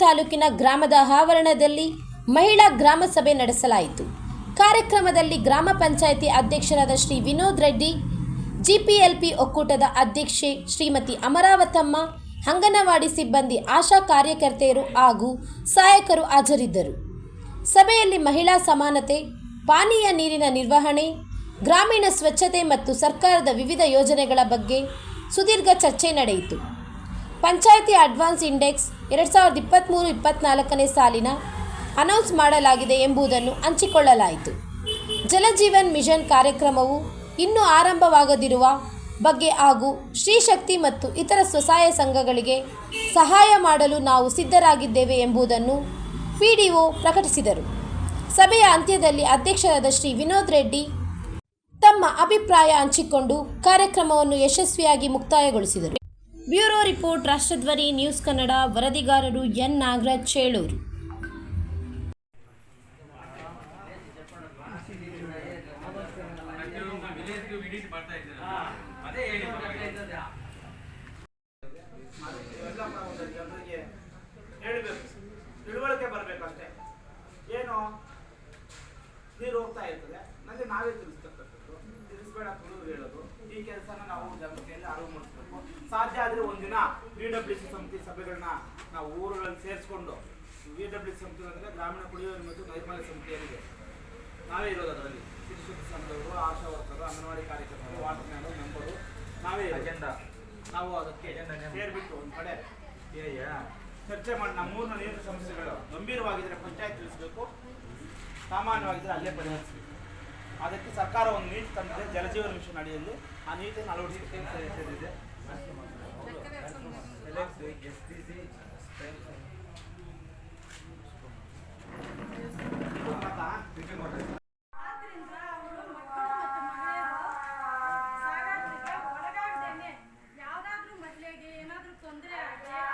ತಾಲೂಕಿನ ಗ್ರಾಮದ ಆವರಣದಲ್ಲಿ ಮಹಿಳಾ ಗ್ರಾಮ ಸಭೆ ನಡೆಸಲಾಯಿತು. ಕಾರ್ಯಕ್ರಮದಲ್ಲಿ ಗ್ರಾಮ ಪಂಚಾಯಿತಿ ಅಧ್ಯಕ್ಷರಾದ ಶ್ರೀ ವಿನೋದ್ ರೆಡ್ಡಿ, ಜಿಪಿಎಲ್ಪಿ ಒಕ್ಕೂಟದ ಅಧ್ಯಕ್ಷೆ ಶ್ರೀಮತಿ ಅಮರಾವತಮ್ಮ, ಅಂಗನವಾಡಿ ಸಿಬ್ಬಂದಿ, ಆಶಾ ಕಾರ್ಯಕರ್ತೆಯರು ಹಾಗೂ ಸಹಾಯಕರು ಹಾಜರಿದ್ದರು. ಸಭೆಯಲ್ಲಿ ಮಹಿಳಾ ಸಮಾನತೆ, ಪಾನೀಯ ನೀರಿನ ನಿರ್ವಹಣೆ, ಗ್ರಾಮೀಣ ಸ್ವಚ್ಛತೆ ಮತ್ತು ಸರ್ಕಾರದ ವಿವಿಧ ಯೋಜನೆಗಳ ಬಗ್ಗೆ ಸುದೀರ್ಘ ಚರ್ಚೆ ನಡೆಯಿತು. ಪಂಚಾಯಿತಿ ಅಡ್ವಾನ್ಸ್ ಇಂಡೆಕ್ಸ್ 2023-24ನೇ ಸಾಲಿನ ಅನೌನ್ಸ್ ಮಾಡಲಾಗಿದೆ ಎಂಬುದನ್ನು ಹಂಚಿಕೊಳ್ಳಲಾಯಿತು. ಜಲಜೀವನ್ ಮಿಷನ್ ಕಾರ್ಯಕ್ರಮವು ಇನ್ನೂ ಆರಂಭವಾಗದಿರುವ ಬಗ್ಗೆ ಹಾಗೂ ಶ್ರೀಶಕ್ತಿ ಮತ್ತು ಇತರ ಸ್ವಸಹಾಯ ಸಂಘಗಳಿಗೆ ಸಹಾಯ ಮಾಡಲು ನಾವು ಸಿದ್ಧರಾಗಿದ್ದೇವೆ ಎಂಬುದನ್ನು ಪಿಡಿಒ ಪ್ರಕಟಿಸಿದರು. ಸಭೆಯ ಅಂತ್ಯದಲ್ಲಿ ಅಧ್ಯಕ್ಷರಾದ ಶ್ರೀ ವಿನೋದ್ ರೆಡ್ಡಿ ತಮ್ಮ ಅಭಿಪ್ರಾಯ ಹಂಚಿಕೊಂಡು ಕಾರ್ಯಕ್ರಮವನ್ನು ಯಶಸ್ವಿಯಾಗಿ ಮುಕ್ತಾಯಗೊಳಿಸಿದರು. Bureau report, ರಾಷ್ಟ್ರಧ್ವನಿ news Kannada. ವರದಿಗಾರರು N Nagaraj, Chelur. ತಿಳುವಳಿಕೆ ಬರಬೇಕಷ್ಟೇ. ಏನು ನೀರು ಹೋಗ್ತಾ ಇರ್ತದೆ, ನನಗೆ ನಾವೇ ತಿಳಿಸ್ತಕ್ಕಂಥದ್ದು, ತಿಳಿಸ್ಬೇಡ ತುಳು ಹೇಳೋದು. ಈ ಕೆಲಸನ ನಾವು ಜನತೆಯಲ್ಲಿ ಅರಿವು ಮೂಡಿಸ್ಬೇಕು. ಸಾಧ್ಯ ಆದರೆ ಒಂದಿನ VWC ಸಮಿತಿ ಸಭೆಗಳನ್ನ ನಾವು ಊರುಗಳಲ್ಲಿ ಸೇರಿಸ್ಕೊಂಡು, VWC ಸಮಿತಿ ಅಂದರೆ ಗ್ರಾಮೀಣ ಕುಡಿಯುವ ಮತ್ತು ನೈರ್ಮಲ್ಯ ಸಮಿತಿಯರಿಗೆ ನಾವೇ ಇರೋದು. ಅದರಲ್ಲಿ ಶಿಕ್ಷಕ ಸಂಘದವರು, ಆಶಾ ವರ್ಕರು, ಅಂಗನವಾಡಿ ಕಾರ್ಯಕರ್ತರು, ವಾಟರ್ ಮ್ಯಾನು, ಮೆಂಬರು ನಾವೇ ಅಜೆಂಡಾ. ನಾವು ಅದಕ್ಕೆ ಸೇರಿಬಿಟ್ಟು ಒಂದು ಕಡೆ ಚರ್ಚೆ ಮಾಡಿ ನಮ್ಮ ಮೂರನ ನೀರಿನ ಸಮಸ್ಯೆಗಳು ಗಂಭೀರವಾಗಿದ್ದರೆ ಪಂಚಾಯತ್ ತಿಳಿಸಬೇಕು, ಸಾಮಾನ್ಯವಾಗಿದ್ದರೆ ಅಲ್ಲೇ ಪರಿಹರಿಸಬೇಕು. ಅದಕ್ಕೆ ಸರ್ಕಾರ ಒಂದು ನೀತಿ ತಂದಿದೆ, ಜಲಜೀವನ ಮಿಷನ್ ಅಡಿಯಲ್ಲಿ. ಆ ನೀತಿಯನ್ನು ಅಳವಡಿಸಿದೆ. ಯಾವ್ದಾದ್ರೂ ಮಹಿಳೆಗೆ ಏನಾದ್ರೂ ತೊಂದರೆ ಆದರೆ